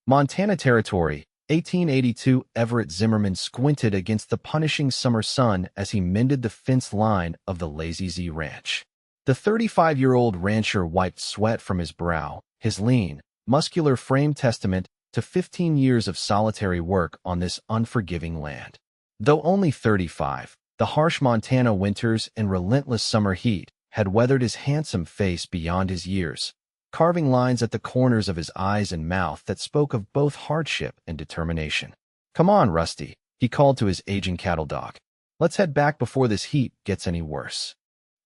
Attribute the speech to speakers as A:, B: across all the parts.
A: Montana Territory, 1882. Everett Zimmerman squinted against the punishing summer sun as he mended the fence line of the Lazy Z Ranch. The 35-year-old rancher wiped sweat from his brow, his lean, muscular frame testament to 15 years of solitary work on this unforgiving land. Though only 35, the harsh Montana winters and relentless summer heat had weathered his handsome face beyond his years, carving lines at the corners of his eyes and mouth that spoke of both hardship and determination. "Come on, Rusty," he called to his aging cattle dog. "Let's head back before this heat gets any worse."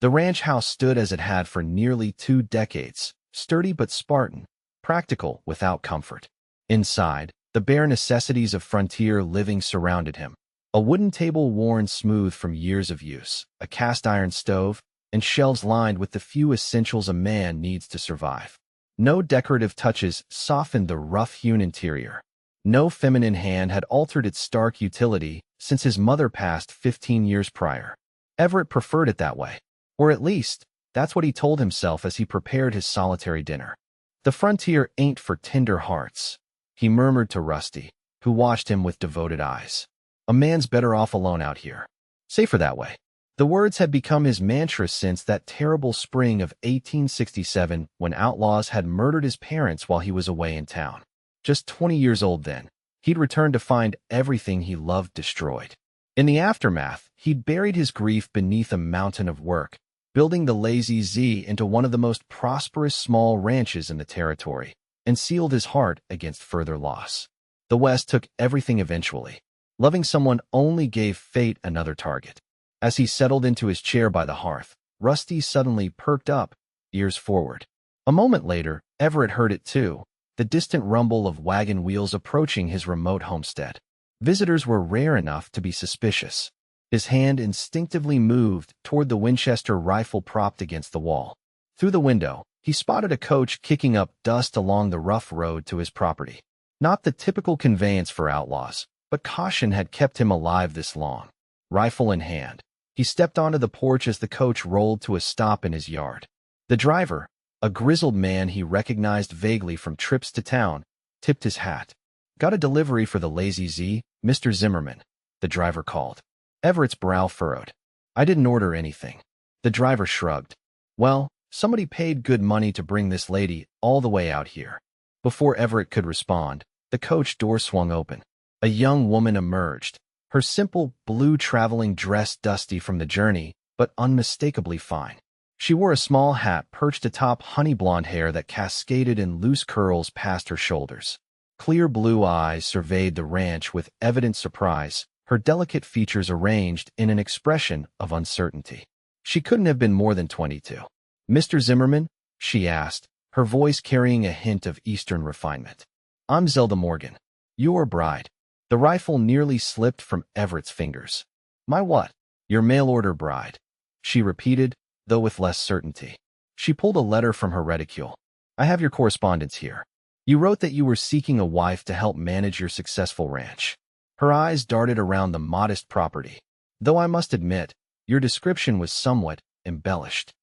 A: The ranch house stood as it had for nearly 2 decades, sturdy but Spartan, practical without comfort. Inside, the bare necessities of frontier living surrounded him. A wooden table worn smooth from years of use, a cast-iron stove, and shelves lined with the few essentials a man needs to survive. No decorative touches softened the rough-hewn interior. No feminine hand had altered its stark utility since his mother passed 15 years prior. Everett preferred it that way. Or at least, that's what he told himself as he prepared his solitary dinner. "The frontier ain't for tender hearts," he murmured to Rusty, who watched him with devoted eyes. "A man's better off alone out here. Safer that way." The words had become his mantra since that terrible spring of 1867 when outlaws had murdered his parents while he was away in town. Just 20 years old then, he'd returned to find everything he loved destroyed. In the aftermath, he'd buried his grief beneath a mountain of work, building the Lazy Z into one of the most prosperous small ranches in the territory, and sealed his heart against further loss. The West took everything eventually. Loving someone only gave fate another target. As he settled into his chair by the hearth, Rusty suddenly perked up, ears forward. A moment later, Everett heard it too, the distant rumble of wagon wheels approaching his remote homestead. Visitors were rare enough to be suspicious. His hand instinctively moved toward the Winchester rifle propped against the wall. Through the window, he spotted a coach kicking up dust along the rough road to his property. Not the typical conveyance for outlaws, but caution had kept him alive this long. Rifle in hand, he stepped onto the porch as the coach rolled to a stop in his yard. The driver, a grizzled man he recognized vaguely from trips to town, tipped his hat. "Got a delivery for the Lazy Z, Mr. Zimmerman," the driver called. Everett's brow furrowed. "I didn't order anything." The driver shrugged. "Well, somebody paid good money to bring this lady all the way out here." Before Everett could respond, the coach door swung open. A young woman emerged, her simple blue traveling dress dusty from the journey, but unmistakably fine. She wore a small hat perched atop honey blonde hair that cascaded in loose curls past her shoulders. Clear blue eyes surveyed the ranch with evident surprise, her delicate features arranged in an expression of uncertainty. She couldn't have been more than 22. "Mr. Zimmerman?" she asked, her voice carrying a hint of Eastern refinement. "I'm Zelda Morgan. Your bride." The rifle nearly slipped from Everett's fingers. "My what?" "Your mail-order bride," she repeated, though with less certainty. She pulled a letter from her reticule. "I have your correspondence here. You wrote that you were seeking a wife to help manage your successful ranch." Her eyes darted around the modest property. "Though I must admit, your description was somewhat embellished."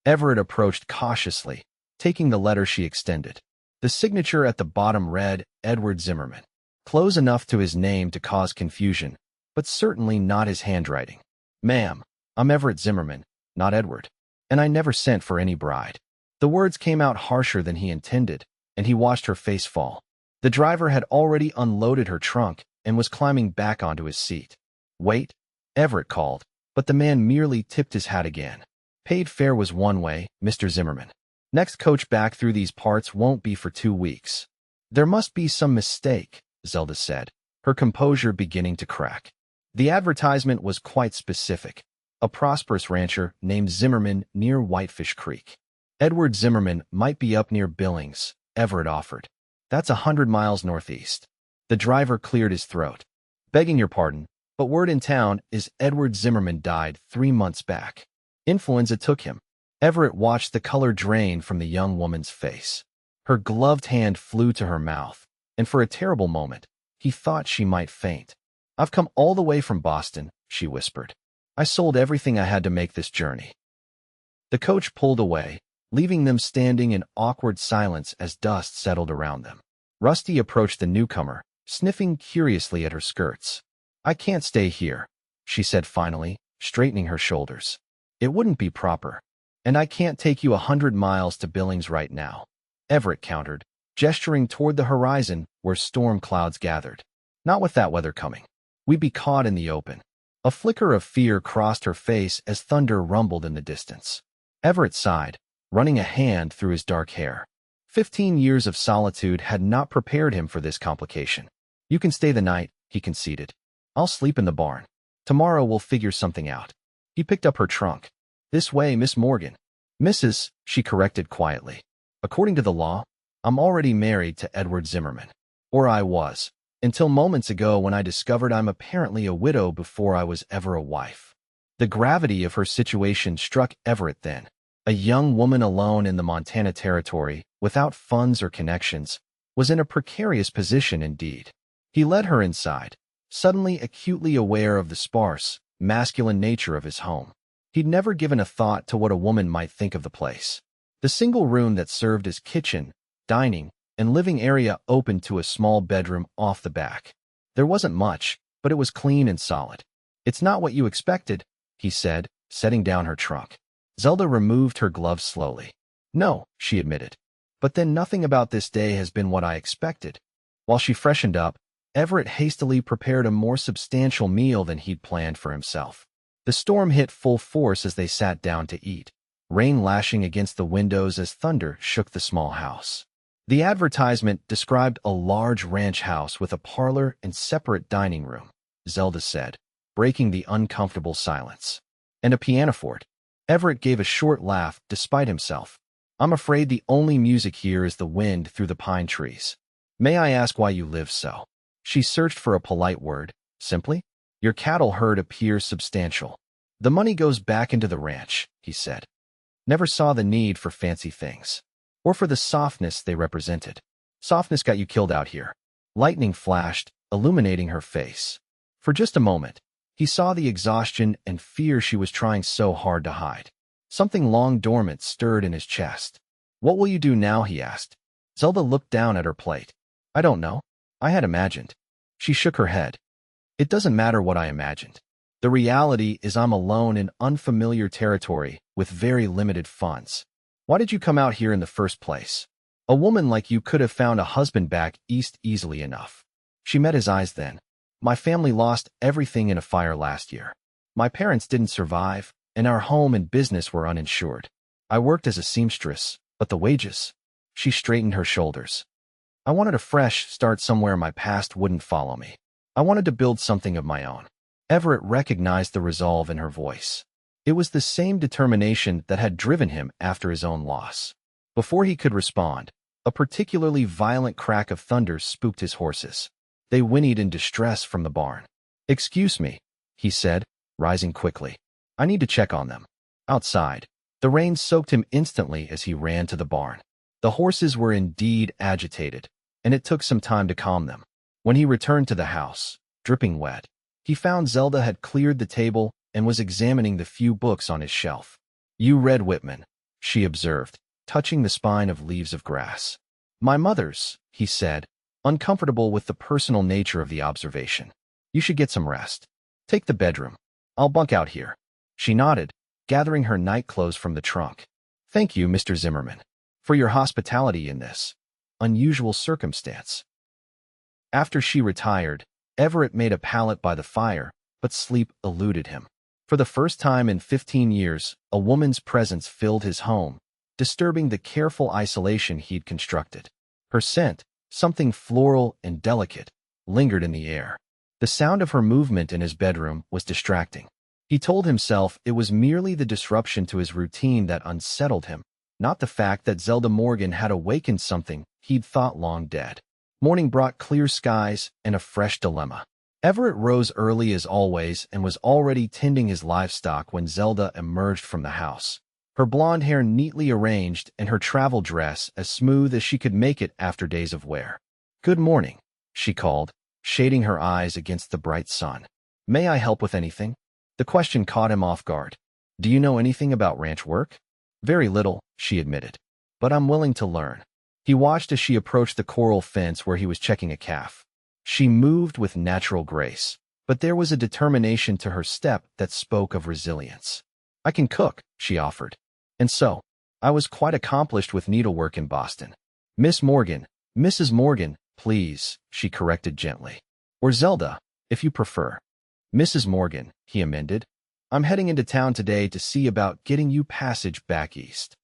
A: Everett approached cautiously, taking the letter she extended. The signature at the bottom read, "Edward Zimmerman." Close enough to his name to cause confusion, but certainly not his handwriting. "Ma'am, I'm Everett Zimmerman, not Edward. And I never sent for any bride." The words came out harsher than he intended, and he watched her face fall. The driver had already unloaded her trunk and was climbing back onto his seat. "Wait," Everett called, but the man merely tipped his hat again. "Paid fare was one way, Mr. Zimmerman. Next coach back through these parts won't be for 2 weeks." "There must be some mistake," Zelda said, her composure beginning to crack. The advertisement was quite specific. A prosperous rancher named Zimmerman near Whitefish Creek. "Edward Zimmerman might be up near Billings," Everett offered. "That's 100 miles northeast." The driver cleared his throat. "Begging your pardon, but word in town is Edward Zimmerman died 3 months back. Influenza took him." Everett watched the color drain from the young woman's face. Her gloved hand flew to her mouth, and for a terrible moment, he thought she might faint. "I've come all the way from Boston," she whispered. "I sold everything I had to make this journey." The coach pulled away, leaving them standing in awkward silence as dust settled around them. Rusty approached the newcomer, sniffing curiously at her skirts. I can't stay here, she said finally, straightening her shoulders. It wouldn't be proper. And I can't take you 100 miles to Billings right now, Everett countered, gesturing toward the horizon where storm clouds gathered. Not with that weather coming. We'd be caught in the open. A flicker of fear crossed her face as thunder rumbled in the distance. Everett sighed, running a hand through his dark hair. 15 years of solitude had not prepared him for this complication. You can stay the night, he conceded. I'll sleep in the barn. Tomorrow we'll figure something out. He picked up her trunk. This way, Miss Morgan. Mrs., she corrected quietly. According to the law, I'm already married to Edward Zimmerman. Or I was, until moments ago when I discovered I'm apparently a widow before I was ever a wife. The gravity of her situation struck Everett then. A young woman alone in the Montana Territory, without funds or connections, was in a precarious position indeed. He led her inside, suddenly acutely aware of the sparse, masculine nature of his home. He'd never given a thought to what a woman might think of the place. The single room that served as kitchen, dining, and living area opened to a small bedroom off the back. There wasn't much, but it was clean and solid. It's not what you expected, he said, setting down her trunk. Zelda removed her gloves slowly. No, she admitted. But then nothing about this day has been what I expected. While she freshened up, Everett hastily prepared a more substantial meal than he'd planned for himself. The storm hit full force as they sat down to eat, rain lashing against the windows as thunder shook the small house. The advertisement described a large ranch house with a parlor and separate dining room, Zelda said, breaking the uncomfortable silence. And a piano for it. Everett gave a short laugh despite himself. I'm afraid the only music here is the wind through the pine trees. May I ask why you live so? She searched for a polite word. Simply, your cattle herd appears substantial. The money goes back into the ranch, he said. Never saw the need for fancy things. Or for the softness they represented. Softness got you killed out here. Lightning flashed, illuminating her face. For just a moment, he saw the exhaustion and fear she was trying so hard to hide. Something long dormant stirred in his chest. What will you do now, he asked. Zelda looked down at her plate. I don't know. I had imagined. She shook her head. It doesn't matter what I imagined. The reality is I'm alone in unfamiliar territory with very limited funds. Why did you come out here in the first place? A woman like you could have found a husband back east easily enough. She met his eyes then. My family lost everything in a fire last year. My parents didn't survive, and our home and business were uninsured. I worked as a seamstress, but the wages. She straightened her shoulders. I wanted a fresh start somewhere my past wouldn't follow me. I wanted to build something of my own. Everett recognized the resolve in her voice. It was the same determination that had driven him after his own loss. Before he could respond, a particularly violent crack of thunder spooked his horses. They whinnied in distress from the barn. Excuse me, he said, rising quickly. I need to check on them. Outside, the rain soaked him instantly as he ran to the barn. The horses were indeed agitated, and it took some time to calm them. When he returned to the house, dripping wet, he found Zelda had cleared the table and was examining the few books on his shelf. You read Whitman, she observed, touching the spine of Leaves of Grass. My mother's, he said, uncomfortable with the personal nature of the observation. You should get some rest. Take the bedroom. I'll bunk out here. She nodded, gathering her nightclothes from the trunk. Thank you, Mr. Zimmerman, for your hospitality in this unusual circumstance. After she retired, Everett made a pallet by the fire, but sleep eluded him. For the first time in 15 years, a woman's presence filled his home, disturbing the careful isolation he'd constructed. Her scent, something floral and delicate, lingered in the air. The sound of her movement in his bedroom was distracting. He told himself it was merely the disruption to his routine that unsettled him, not the fact that Zelda Morgan had awakened something he'd thought long dead. Morning brought clear skies and a fresh dilemma. Everett rose early as always and was already tending his livestock when Zelda emerged from the house. Her blonde hair neatly arranged and her travel dress as smooth as she could make it after days of wear. Good morning, she called, shading her eyes against the bright sun. May I help with anything? The question caught him off guard. Do you know anything about ranch work? Very little, she admitted. But I'm willing to learn. He watched as she approached the coral fence where he was checking a calf. She moved with natural grace, but there was a determination to her step that spoke of resilience. "I can cook," she offered. "And so, I was quite accomplished with needlework in Boston." "Miss Morgan, Mrs. Morgan, please," she corrected gently. "Or Zelda, if you prefer." "Mrs. Morgan," he amended. "I'm heading into town today to see about getting you passage back east."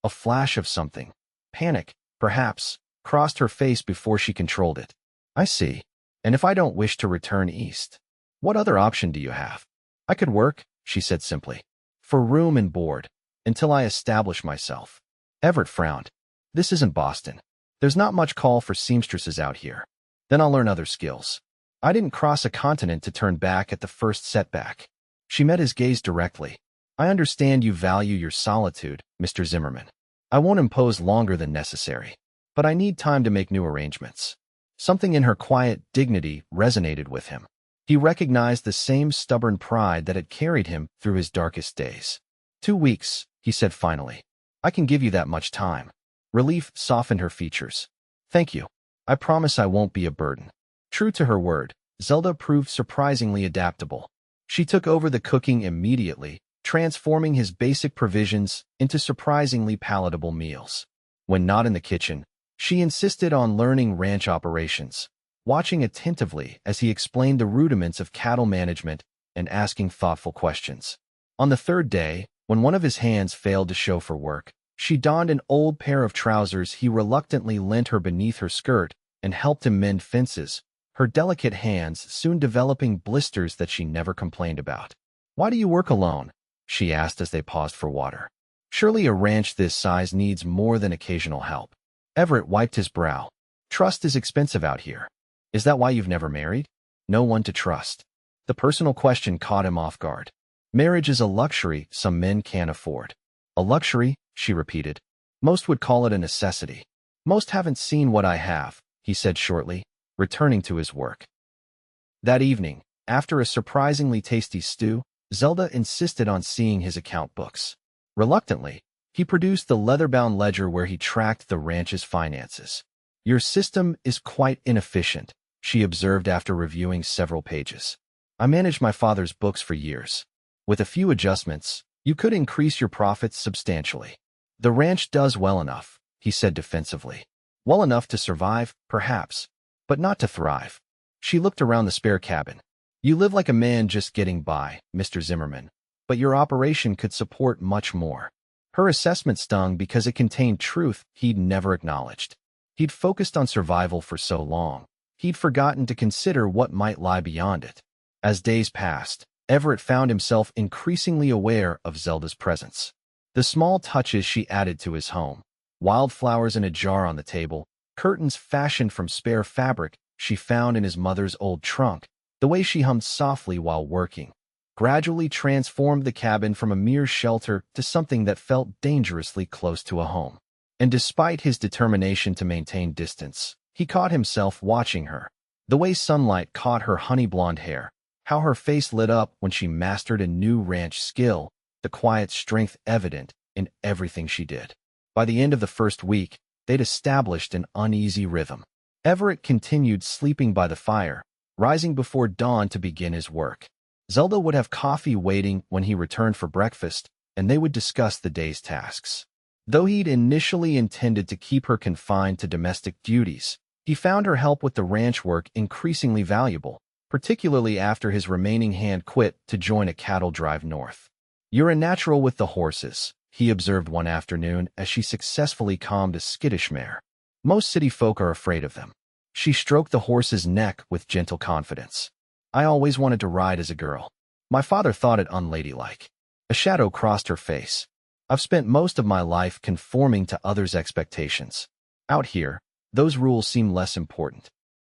A: A flash of something, panic, perhaps, crossed her face before she controlled it. "I see. And if I don't wish to return east, what other option do you have?" "I could work," she said simply, "for room and board, until I establish myself." Everett frowned. "This isn't Boston. There's not much call for seamstresses out here. Then I'll learn other skills. I didn't cross a continent to turn back at the first setback." She met his gaze directly. "I understand you value your solitude, Mr. Zimmerman. I won't impose longer than necessary, but I need time to make new arrangements." Something in her quiet dignity resonated with him. He recognized the same stubborn pride that had carried him through his darkest days. 2 weeks, he said finally. "I can give you that much time." Relief softened her features. "Thank you. I promise I won't be a burden." True to her word, Zelda proved surprisingly adaptable. She took over the cooking immediately, transforming his basic provisions into surprisingly palatable meals. When not in the kitchen, she insisted on learning ranch operations, watching attentively as he explained the rudiments of cattle management and asking thoughtful questions. On the third day, when one of his hands failed to show for work, she donned an old pair of trousers he reluctantly lent her beneath her skirt and helped him mend fences, her delicate hands soon developing blisters that she never complained about. "Why do you work alone?" she asked as they paused for water. "Surely a ranch this size needs more than occasional help." Everett wiped his brow. "Trust is expensive out here." "Is that why you've never married?" "No one to trust." The personal question caught him off guard. "Marriage is a luxury some men can't afford." "A luxury?" she repeated. "Most would call it a necessity." "Most haven't seen what I have," he said shortly, returning to his work. That evening, after a surprisingly tasty stew, Zelda insisted on seeing his account books. Reluctantly, he produced the leather-bound ledger where he tracked the ranch's finances. "Your system is quite inefficient," she observed after reviewing several pages. "I managed my father's books for years. With a few adjustments, you could increase your profits substantially." "The ranch does well enough," he said defensively. "Well enough to survive, perhaps, but not to thrive." She looked around the spare cabin. "You live like a man just getting by, Mr. Zimmerman, but your operation could support much more." Her assessment stung because it contained truth he'd never acknowledged. He'd focused on survival for so long, he'd forgotten to consider what might lie beyond it. As days passed, Everett found himself increasingly aware of Zelda's presence. The small touches she added to his home, wildflowers in a jar on the table, curtains fashioned from spare fabric she found in his mother's old trunk, the way she hummed softly while working, gradually transformed the cabin from a mere shelter to something that felt dangerously close to a home. And despite his determination to maintain distance, he caught himself watching her. The way sunlight caught her honey-blonde hair, how her face lit up when she mastered a new ranch skill, the quiet strength evident in everything she did. By the end of the first week, they'd established an uneasy rhythm. Everett continued sleeping by the fire, rising before dawn to begin his work. Zelda would have coffee waiting when he returned for breakfast, and they would discuss the day's tasks. Though he'd initially intended to keep her confined to domestic duties, he found her help with the ranch work increasingly valuable, particularly after his remaining hand quit to join a cattle drive north. "You're a natural with the horses," he observed one afternoon as she successfully calmed a skittish mare. "Most city folk are afraid of them." She stroked the horse's neck with gentle confidence. "I always wanted to ride as a girl. My father thought it unladylike." A shadow crossed her face. "I've spent most of my life conforming to others' expectations. Out here, those rules seem less important."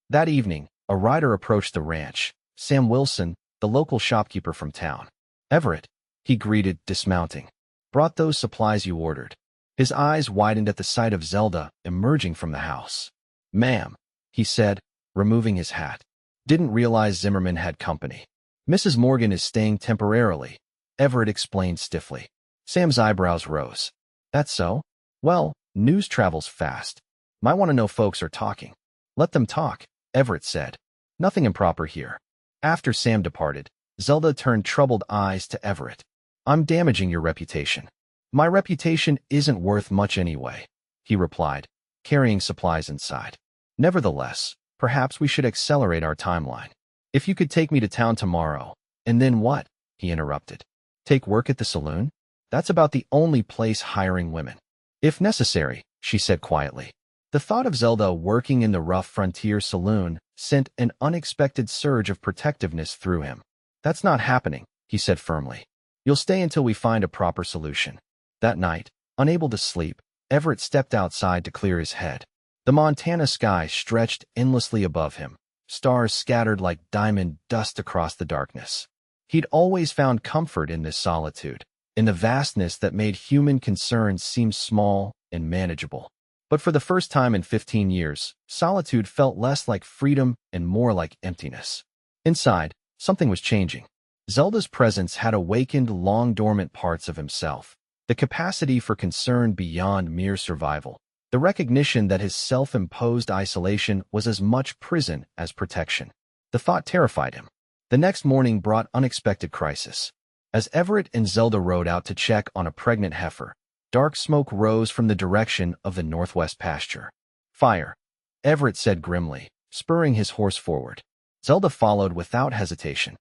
A: That evening, a rider approached the ranch, Sam Wilson, the local shopkeeper from town. "Everett," he greeted, dismounting. "Brought those supplies you ordered." His eyes widened at the sight of Zelda emerging from the house. "Ma'am," he said, removing his hat. "Didn't realize Zimmerman had company." "Mrs. Morgan is staying temporarily," Everett explained stiffly. Sam's eyebrows rose. "That's so? Well, news travels fast. Might want to know folks are talking. Let them talk, Everett said. Nothing improper here. After Sam departed, Zelda turned troubled eyes to Everett. I'm damaging your reputation. My reputation isn't worth much anyway, he replied, carrying supplies inside. Nevertheless, perhaps we should accelerate our timeline. If you could take me to town tomorrow, and then what? He interrupted. Take work at the saloon? That's about the only place hiring women. If necessary, she said quietly. The thought of Zelda working in the rough frontier saloon sent an unexpected surge of protectiveness through him. That's not happening, he said firmly. You'll stay until we find a proper solution. That night, unable to sleep, Everett stepped outside to clear his head. The Montana sky stretched endlessly above him, stars scattered like diamond dust across the darkness. He'd always found comfort in this solitude, in the vastness that made human concerns seem small and manageable. But for the first time in 15 years, solitude felt less like freedom and more like emptiness. Inside, something was changing. Zelda's presence had awakened long-dormant parts of himself, the capacity for concern beyond mere survival, the recognition that his self-imposed isolation was as much prison as protection. The thought terrified him. The next morning brought unexpected crisis. As Everett and Zelda rode out to check on a pregnant heifer, dark smoke rose from the direction of the northwest pasture. Fire, Everett said grimly, spurring his horse forward. Zelda followed without hesitation.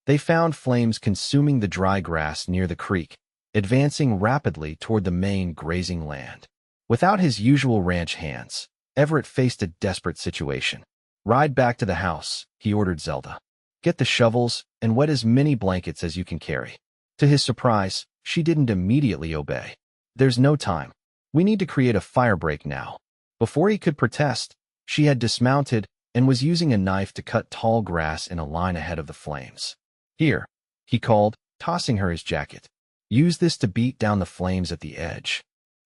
A: They found flames consuming the dry grass near the creek, advancing rapidly toward the main grazing land. Without his usual ranch hands, Everett faced a desperate situation. Ride back to the house, he ordered Zelda. Get the shovels and wet as many blankets as you can carry. To his surprise, she didn't immediately obey. There's no time. We need to create a firebreak now. Before he could protest, she had dismounted and was using a knife to cut tall grass in a line ahead of the flames. Here, he called, tossing her his jacket. Use this to beat down the flames at the edge.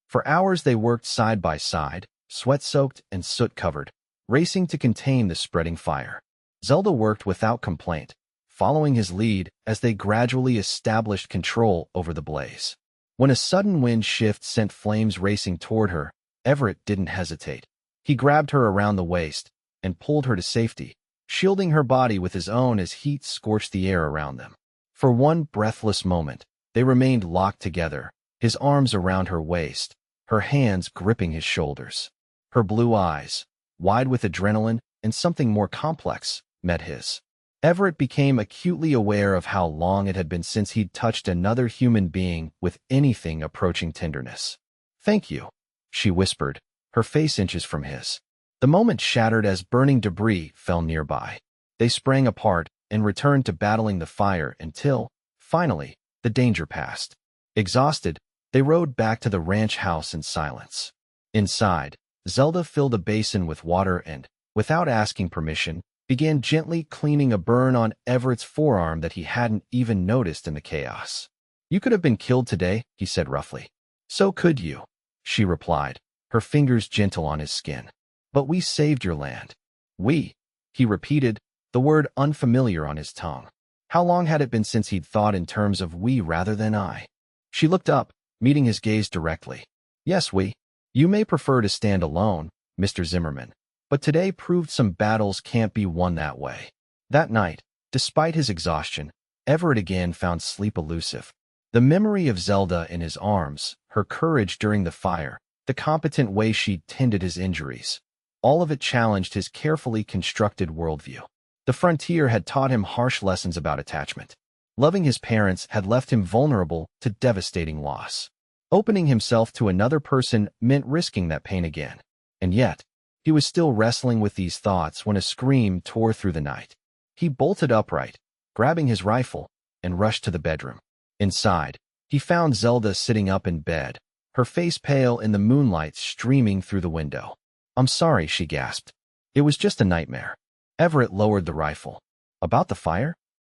A: For hours they worked side by side, sweat-soaked and soot-covered, racing to contain the spreading fire. Zelda worked without complaint, following his lead as they gradually established control over the blaze. When a sudden wind shift sent flames racing toward her, Everett didn't hesitate. He grabbed her around the waist and pulled her to safety, shielding her body with his own as heat scorched the air around them. For one breathless moment, they remained locked together, his arms around her waist, her hands gripping his shoulders. Her blue eyes, wide with adrenaline and something more complex, met his. Everett became acutely aware of how long it had been since he'd touched another human being with anything approaching tenderness. Thank you, she whispered, her face inches from his. The moment shattered as burning debris fell nearby. They sprang apart and returned to battling the fire until, finally, the danger passed. Exhausted, they rode back to the ranch house in silence. Inside, Zelda filled a basin with water and, without asking permission, began gently cleaning a burn on Everett's forearm that he hadn't even noticed in the chaos. You could have been killed today, he said roughly. So could you, she replied, her fingers gentle on his skin. But we saved your land. We, he repeated, the word unfamiliar on his tongue. How long had it been since he'd thought in terms of we rather than I? She looked up, meeting his gaze directly. Yes, we. You may prefer to stand alone, Mr. Zimmerman, but today proved some battles can't be won that way. That night, despite his exhaustion, Everett again found sleep elusive. The memory of Zelda in his arms, her courage during the fire, the competent way she'd tended his injuries, all of it challenged his carefully constructed worldview. The frontier had taught him harsh lessons about attachment. Loving his parents had left him vulnerable to devastating loss. Opening himself to another person meant risking that pain again. And yet, he was still wrestling with these thoughts when a scream tore through the night. He bolted upright, grabbing his rifle, and rushed to the bedroom. Inside, he found Zelda sitting up in bed, her face pale in the moonlight streaming through the window. I'm sorry, she gasped. It was just a nightmare. Everett lowered the rifle. About the fire?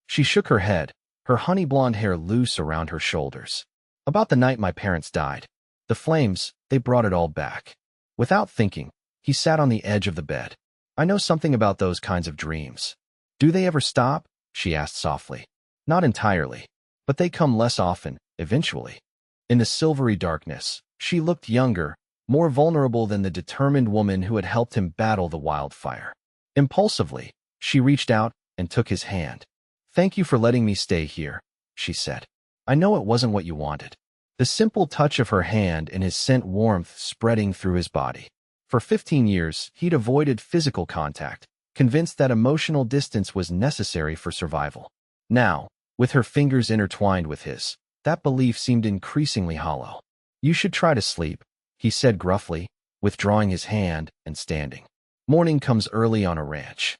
A: She shook her head, her honey blonde hair loose around her shoulders. About the night my parents died. The flames, they brought it all back. Without thinking, he sat on the edge of the bed. I know something about those kinds of dreams. Do they ever stop? She asked softly. Not entirely, but they come less often, eventually. In the silvery darkness, she looked younger, more vulnerable than the determined woman who had helped him battle the wildfire. Impulsively, she reached out and took his hand. "Thank you for letting me stay here," she said. "I know it wasn't what you wanted." The simple touch of her hand and his scent warmth spreading through his body. For 15 years, he'd avoided physical contact, convinced that emotional distance was necessary for survival. Now, with her fingers intertwined with his, that belief seemed increasingly hollow. "You should try to sleep," he said gruffly, withdrawing his hand and standing. "Morning comes early on a ranch."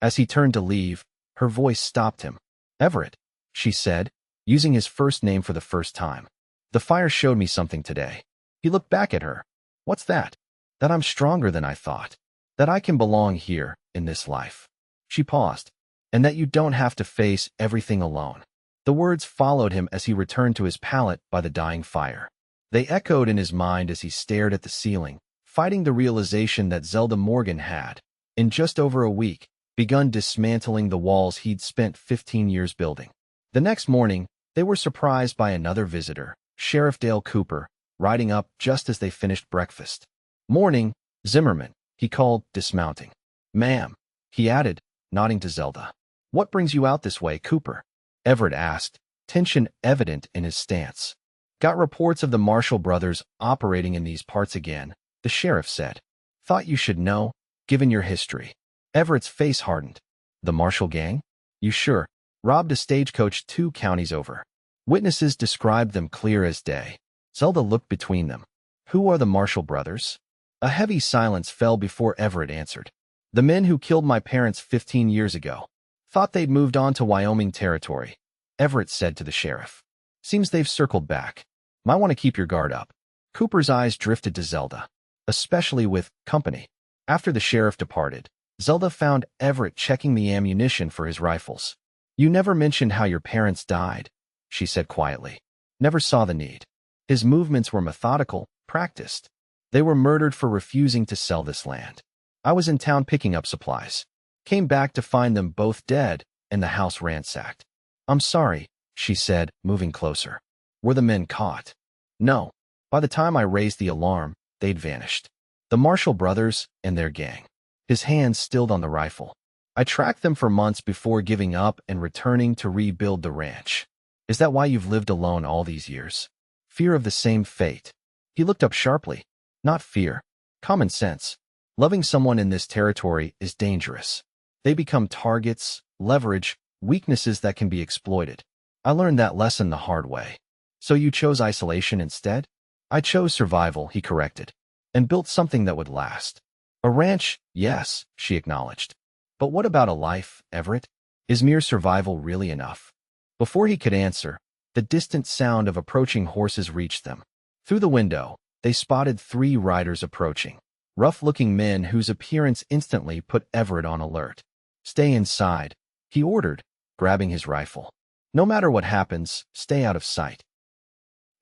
A: As he turned to leave, her voice stopped him. "Everett," she said, using his first name for the first time. "The fire showed me something today." He looked back at her. "What's that?" "That I'm stronger than I thought. That I can belong here, in this life." She paused. "And that you don't have to face everything alone." The words followed him as he returned to his pallet by the dying fire. They echoed in his mind as he stared at the ceiling, fighting the realization that Zelda Morgan had, in just over a week, begun dismantling the walls he'd spent 15 years building. The next morning, they were surprised by another visitor, Sheriff Dale Cooper, riding up just as they finished breakfast. "Morning, Zimmerman," he called, dismounting. "Ma'am," he added, nodding to Zelda. "What brings you out this way, Cooper?" Everett asked, tension evident in his stance. "Got reports of the Marshall brothers operating in these parts again," the sheriff said. "Thought you should know, given your history." Everett's face hardened. "The Marshall gang? You sure? Robbed a stagecoach 2 counties over." Witnesses described them clear as day. Zelda looked between them. "Who are the Marshall brothers?" A heavy silence fell before Everett answered. "The men who killed my parents 15 years ago. Thought they'd moved on to Wyoming territory," Everett said to the sheriff. "Seems they've circled back. Might want to keep your guard up." Cooper's eyes drifted to Zelda, especially with company. After the sheriff departed, Zelda found Everett checking the ammunition for his rifles. "You never mentioned how your parents died," she said quietly. "Never saw the need." His movements were methodical, practiced. "They were murdered for refusing to sell this land. I was in town picking up supplies. Came back to find them both dead and the house ransacked." "I'm sorry," she said, moving closer. "Were the men caught?" "No. By the time I raised the alarm, they'd vanished. The Marshall brothers and their gang." His hands stilled on the rifle. "I tracked them for months before giving up and returning to rebuild the ranch." "Is that why you've lived alone all these years? Fear of the same fate?" He looked up sharply. "Not fear. Common sense. Loving someone in this territory is dangerous. They become targets, leverage, weaknesses that can be exploited. I learned that lesson the hard way." "So you chose isolation instead?" "I chose survival," he corrected, "and built something that would last." "A ranch, yes," she acknowledged. "But what about a life, Everett? Is mere survival really enough?" Before he could answer, the distant sound of approaching horses reached them. Through the window, they spotted 3 riders approaching, rough-looking men whose appearance instantly put Everett on alert. "Stay inside," he ordered, grabbing his rifle. "No matter what happens, stay out of sight."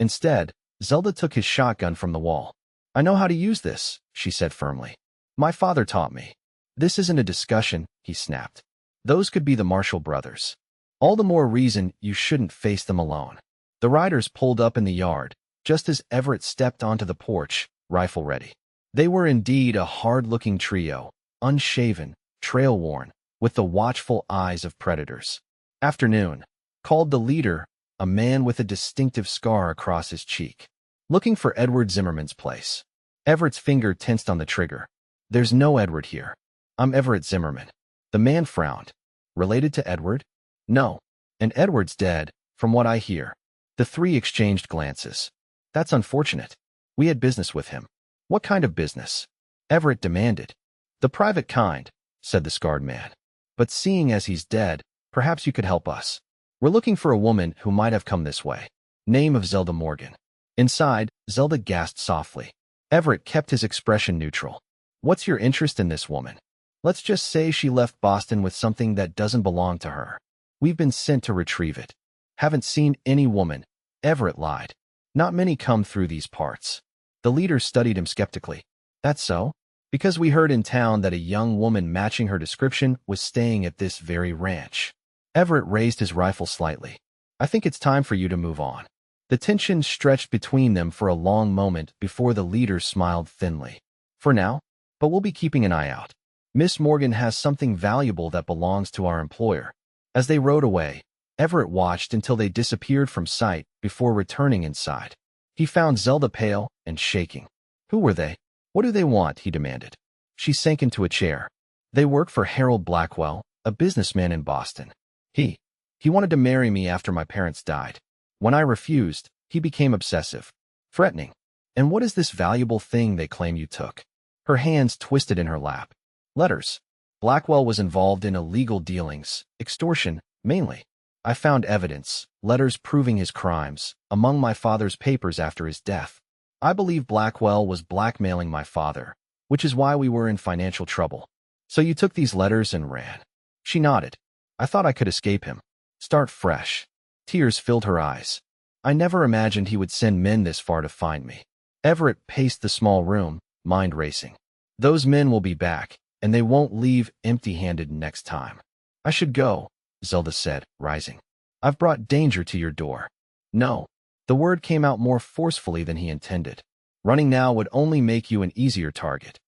A: Instead, Zelda took his shotgun from the wall. "I know how to use this," she said firmly. "My father taught me." "This isn't a discussion," he snapped. "Those could be the Marshall brothers. All the more reason you shouldn't face them alone." The riders pulled up in the yard, just as Everett stepped onto the porch, rifle ready. They were indeed a hard-looking trio, unshaven, trail-worn, with the watchful eyes of predators. "Afternoon," called the leader, a man with a distinctive scar across his cheek. "Looking for Edward Zimmerman's place." Everett's finger tensed on the trigger. "There's no Edward here. I'm Everett Zimmerman." The man frowned. "Related to Edward?" "No. And Edward's dead, from what I hear." The 3 exchanged glances. "That's unfortunate. We had business with him." "What kind of business?" Everett demanded. "The private kind," said the scarred man. "But seeing as he's dead, perhaps you could help us. We're looking for a woman who might have come this way. Name of Zelda Morgan." Inside, Zelda gasped softly. Everett kept his expression neutral. "What's your interest in this woman?" "Let's just say she left Boston with something that doesn't belong to her. We've been sent to retrieve it." "Haven't seen any woman," Everett lied. "Not many come through these parts." The leader studied him skeptically. "That's so?" "Because we heard in town that a young woman matching her description was staying at this very ranch." Everett raised his rifle slightly. "I think it's time for you to move on." The tension stretched between them for a long moment before the leader smiled thinly. For now, but we'll be keeping an eye out. Miss Morgan has something valuable that belongs to our employer. As they rode away, Everett watched until they disappeared from sight before returning inside. He found Zelda pale and shaking. Who were they? What do they want? He demanded. She sank into a chair. They work for Harold Blackwell, a businessman in Boston. He wanted to marry me after my parents died. When I refused, he became obsessive, threatening. And what is this valuable thing they claim you took? Her hands twisted in her lap. Letters. Blackwell was involved in illegal dealings, extortion, mainly. I found evidence, letters proving his crimes, among my father's papers after his death. I believe Blackwell was blackmailing my father, which is why we were in financial trouble. So you took these letters and ran. She nodded. I thought I could escape him. Start fresh. Tears filled her eyes. I never imagined he would send men this far to find me. Everett paced the small room, mind racing. Those men will be back, and they won't leave empty-handed next time. I should go, Zelda said, rising. I've brought danger to your door. No. The word came out more forcefully than he intended. Running now would only make you an easier target.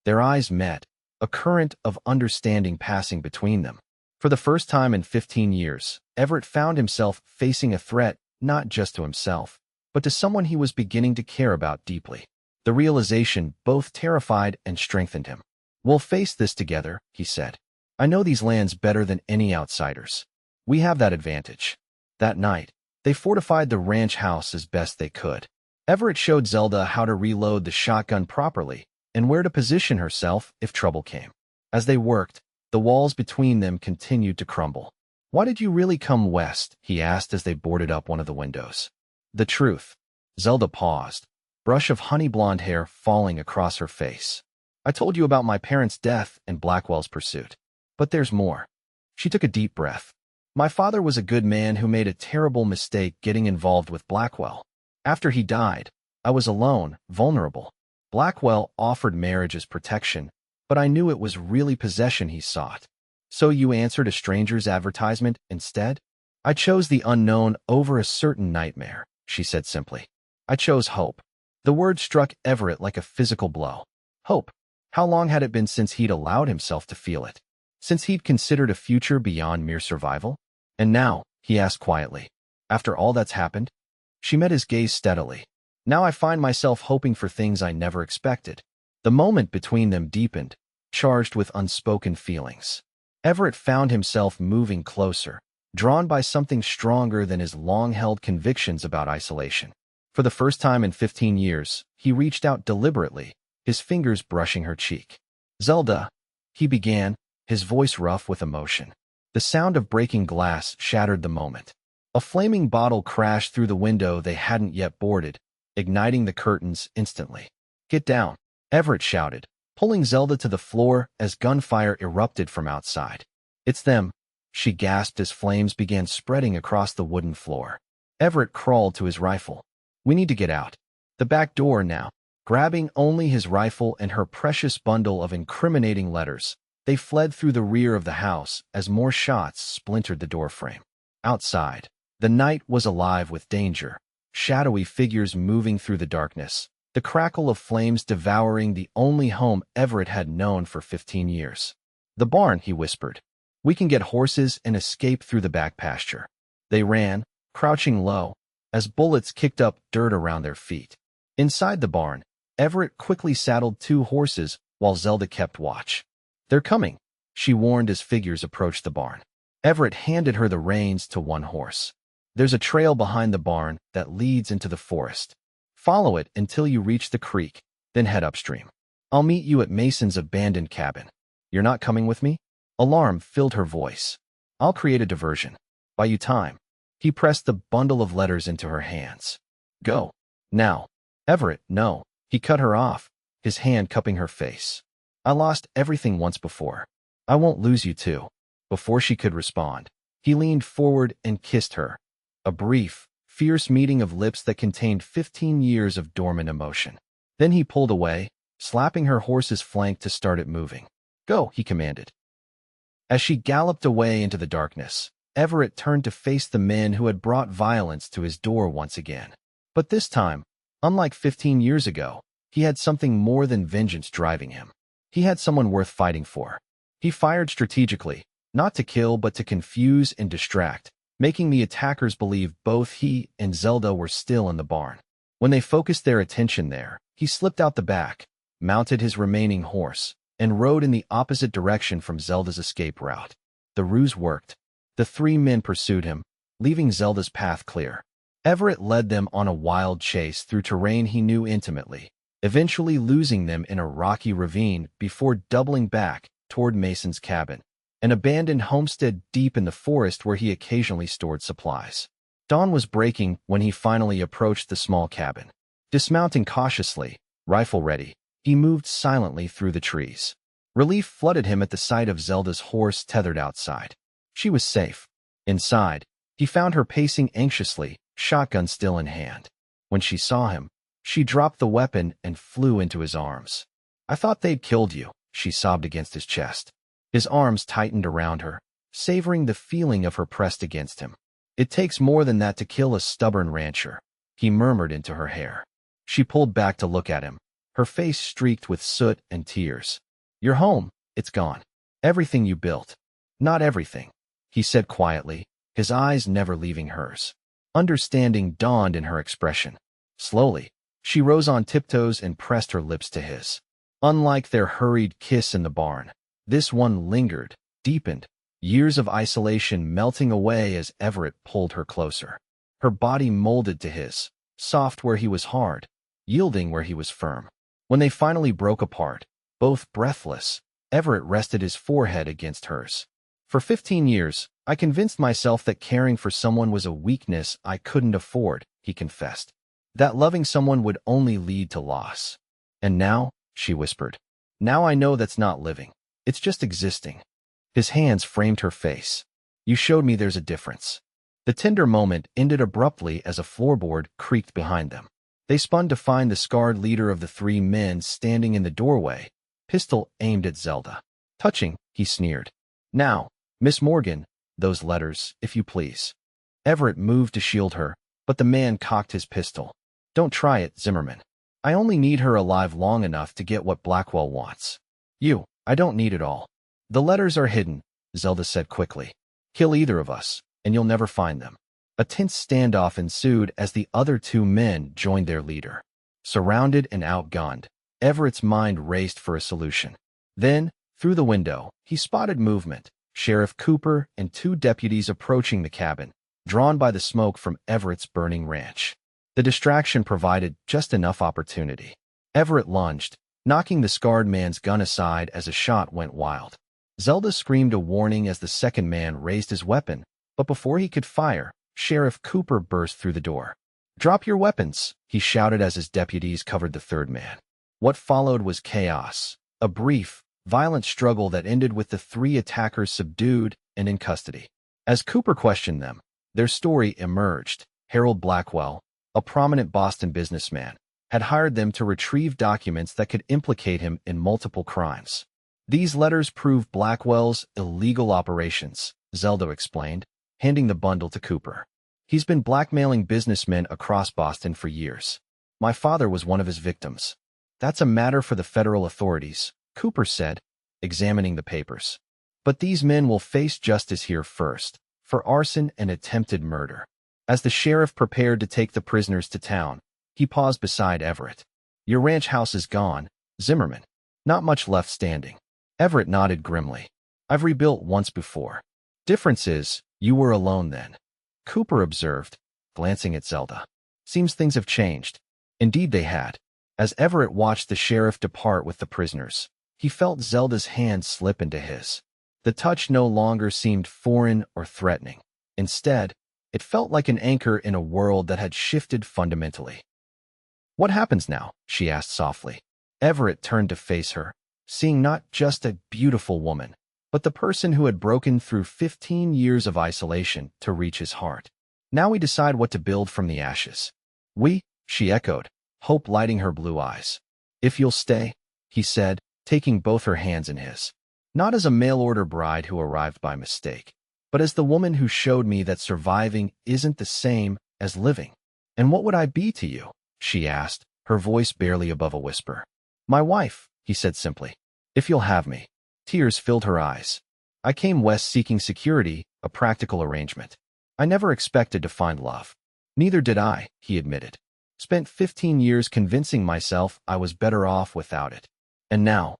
A: Their eyes met, a current of understanding passing between them. For the first time in 15 years, Everett found himself facing a threat not just to himself, but to someone he was beginning to care about deeply. The realization both terrified and strengthened him. We'll face this together, he said. I know these lands better than any outsiders. We have that advantage. That night, they fortified the ranch house as best they could. Everett showed Zelda how to reload the shotgun properly and where to position herself if trouble came. As they worked, the walls between them continued to crumble. Why did you really come west? He asked as they boarded up one of the windows. The truth. Zelda paused, brush of honey blonde hair falling across her face. I told you about my parents' death and Blackwell's pursuit. But there's more. She took a deep breath. My father was a good man who made a terrible mistake getting involved with Blackwell. After he died, I was alone, vulnerable. Blackwell offered marriage as protection, but I knew it was really possession he sought. So you answered a stranger's advertisement instead? I chose the unknown over a certain nightmare, she said simply. I chose hope. The word struck Everett like a physical blow. Hope. How long had it been since he'd allowed himself to feel it? Since he'd considered a future beyond mere survival? And now, he asked quietly, after all that's happened? She met his gaze steadily. Now I find myself hoping for things I never expected. The moment between them deepened, charged with unspoken feelings. Everett found himself moving closer, drawn by something stronger than his long-held convictions about isolation. For the first time in 15 years, he reached out deliberately, his fingers brushing her cheek. Zelda, he began, his voice rough with emotion. The sound of breaking glass shattered the moment. A flaming bottle crashed through the window they hadn't yet boarded, igniting the curtains instantly. Get down, Everett shouted, pulling Zelda to the floor as gunfire erupted from outside. It's them, she gasped as flames began spreading across the wooden floor. Everett crawled to his rifle. We need to get out. The back door now. Grabbing only his rifle and her precious bundle of incriminating letters, they fled through the rear of the house as more shots splintered the doorframe. Outside, the night was alive with danger, shadowy figures moving through the darkness, the crackle of flames devouring the only home Everett had known for 15 years. The barn, he whispered. We can get horses and escape through the back pasture. They ran, crouching low, as bullets kicked up dirt around their feet. Inside the barn, Everett quickly saddled 2 horses while Zelda kept watch. They're coming, she warned as figures approached the barn. Everett handed her the reins to one horse. There's a trail behind the barn that leads into the forest. Follow it until you reach the creek, then head upstream. I'll meet you at Mason's abandoned cabin. You're not coming with me? Alarm filled her voice. I'll create a diversion. Buy you time. He pressed the bundle of letters into her hands. Go. Now. Everett, no. He cut her off, his hand cupping her face. I lost everything once before. I won't lose you too. Before she could respond, he leaned forward and kissed her. A brief, fierce meeting of lips that contained 15 years of dormant emotion. Then he pulled away, slapping her horse's flank to start it moving. Go, he commanded. As she galloped away into the darkness, Everett turned to face the men who had brought violence to his door once again. But this time, unlike 15 years ago, he had something more than vengeance driving him. He had someone worth fighting for. He fired strategically, not to kill but to confuse and distract, making the attackers believe both he and Zelda were still in the barn. When they focused their attention there, he slipped out the back, mounted his remaining horse, and rode in the opposite direction from Zelda's escape route. The ruse worked. The three men pursued him, leaving Zelda's path clear. Everett led them on a wild chase through terrain he knew intimately, eventually losing them in a rocky ravine before doubling back toward Mason's cabin, an abandoned homestead deep in the forest where he occasionally stored supplies. Dawn was breaking when he finally approached the small cabin. Dismounting cautiously, rifle ready, he moved silently through the trees. Relief flooded him at the sight of Zelda's horse tethered outside. She was safe. Inside, he found her pacing anxiously, shotgun still in hand. When she saw him, she dropped the weapon and flew into his arms. "I thought they'd killed you," she sobbed against his chest. His arms tightened around her, savoring the feeling of her pressed against him. "It takes more than that to kill a stubborn rancher," he murmured into her hair. She pulled back to look at him, her face streaked with soot and tears. "Your home, it's gone. Everything you built." "Not everything," he said quietly, his eyes never leaving hers. Understanding dawned in her expression. Slowly, she rose on tiptoes and pressed her lips to his. Unlike their hurried kiss in the barn, this one lingered, deepened, years of isolation melting away as Everett pulled her closer. Her body molded to his, soft where he was hard, yielding where he was firm. When they finally broke apart, both breathless, Everett rested his forehead against hers. "For 15 years, I convinced myself that caring for someone was a weakness I couldn't afford," he confessed. "That loving someone would only lead to loss. And now," she whispered, "now I know that's not living. It's just existing." His hands framed her face. "You showed me there's a difference." The tender moment ended abruptly as a floorboard creaked behind them. They spun to find the scarred leader of the three men standing in the doorway, pistol aimed at Zelda. "Touching," he sneered. "Now, Miss Morgan, those letters, if you please." Everett moved to shield her, but the man cocked his pistol. "Don't try it, Zimmerman. I only need her alive long enough to get what Blackwell wants. I don't need it all." "The letters are hidden," Zelda said quickly. "Kill either of us, and you'll never find them." A tense standoff ensued as the other two men joined their leader. Surrounded and outgunned, Everett's mind raced for a solution. Then, through the window, he spotted movement, Sheriff Cooper and two deputies approaching the cabin, drawn by the smoke from Everett's burning ranch. The distraction provided just enough opportunity. Everett lunged, knocking the scarred man's gun aside as a shot went wild. Zelda screamed a warning as the second man raised his weapon, but before he could fire, Sheriff Cooper burst through the door. "Drop your weapons," he shouted as his deputies covered the third man. What followed was chaos, a brief, violent struggle that ended with the three attackers subdued and in custody. As Cooper questioned them, their story emerged. Harold Blackwell, a prominent Boston businessman, had hired them to retrieve documents that could implicate him in multiple crimes. "These letters prove Blackwell's illegal operations," Zelda explained, handing the bundle to Cooper. "He's been blackmailing businessmen across Boston for years. My father was one of his victims." "That's a matter for the federal authorities," Cooper said, examining the papers. "But these men will face justice here first, for arson and attempted murder." As the sheriff prepared to take the prisoners to town, he paused beside Everett. "Your ranch house is gone, Zimmerman. Not much left standing." Everett nodded grimly. "I've rebuilt once before. Difference is, you were alone then," Cooper observed, glancing at Zelda. "Seems things have changed." Indeed they had. As Everett watched the sheriff depart with the prisoners, he felt Zelda's hand slip into his. The touch no longer seemed foreign or threatening. Instead, it felt like an anchor in a world that had shifted fundamentally. "What happens now?" she asked softly. Everett turned to face her, seeing not just a beautiful woman, but the person who had broken through 15 years of isolation to reach his heart. "Now we decide what to build from the ashes." "We?" she echoed, hope lighting her blue eyes. "If you'll stay," he said, taking both her hands in his. "Not as a mail-order bride who arrived by mistake." but as the woman who showed me that surviving isn't the same as living. And what would I be to you? She asked, her voice barely above a whisper. My wife, he said simply. If you'll have me. Tears filled her eyes. I came west seeking security, a practical arrangement. I never expected to find love. Neither did I, he admitted. Spent 15 years convincing myself I was better off without it. And now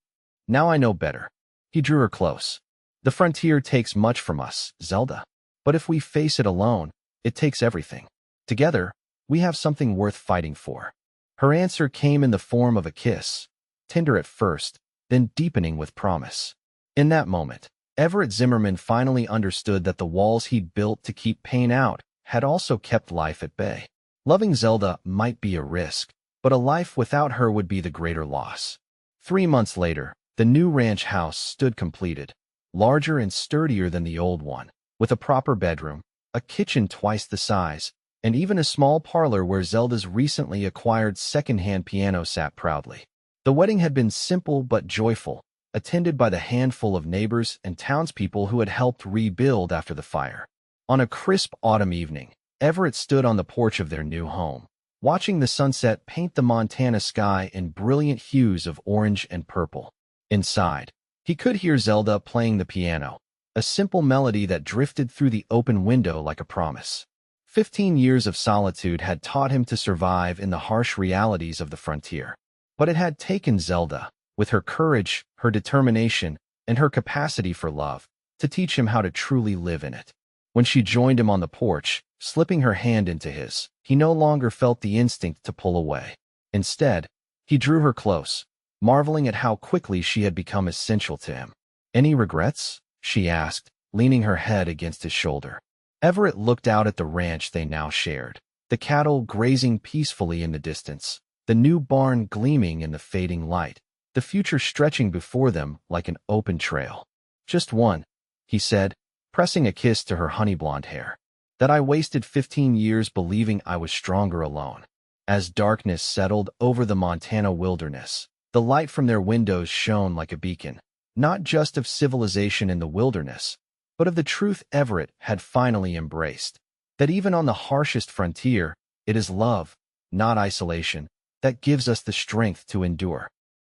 A: I know better. He drew her close. The frontier takes much from us, Zelda. But if we face it alone, it takes everything. Together, we have something worth fighting for. Her answer came in the form of a kiss, tender at first, then deepening with promise. In that moment, Everett Zimmerman finally understood that the walls he'd built to keep pain out had also kept life at bay. Loving Zelda might be a risk, but a life without her would be the greater loss. 3 months later, the new ranch house stood completed, larger and sturdier than the old one, with a proper bedroom, a kitchen twice the size, and even a small parlor where Zelda's recently acquired second-hand piano sat proudly. The wedding had been simple but joyful, attended by the handful of neighbors and townspeople who had helped rebuild after the fire. On a crisp autumn evening, Everett stood on the porch of their new home, watching the sunset paint the Montana sky in brilliant hues of orange and purple. Inside, he could hear Zelda playing the piano, a simple melody that drifted through the open window like a promise. 15 years of solitude had taught him to survive in the harsh realities of the frontier. But it had taken Zelda, with her courage, her determination, and her capacity for love, to teach him how to truly live in it. When she joined him on the porch, slipping her hand into his, he no longer felt the instinct to pull away. Instead, he drew her close, marveling at how quickly she had become essential to him. Any regrets? She asked, leaning her head against his shoulder. Everett looked out at the ranch they now shared, the cattle grazing peacefully in the distance, the new barn gleaming in the fading light, the future stretching before them like an open trail. Just one, he said, pressing a kiss to her honey-blonde hair. That I wasted 15 years believing I was stronger alone. As darkness settled over the Montana wilderness, the light from their windows shone like a beacon, not just of civilization in the wilderness, but of the truth Everett had finally embraced, that even on the harshest frontier, it is love, not isolation, that gives us the strength to endure.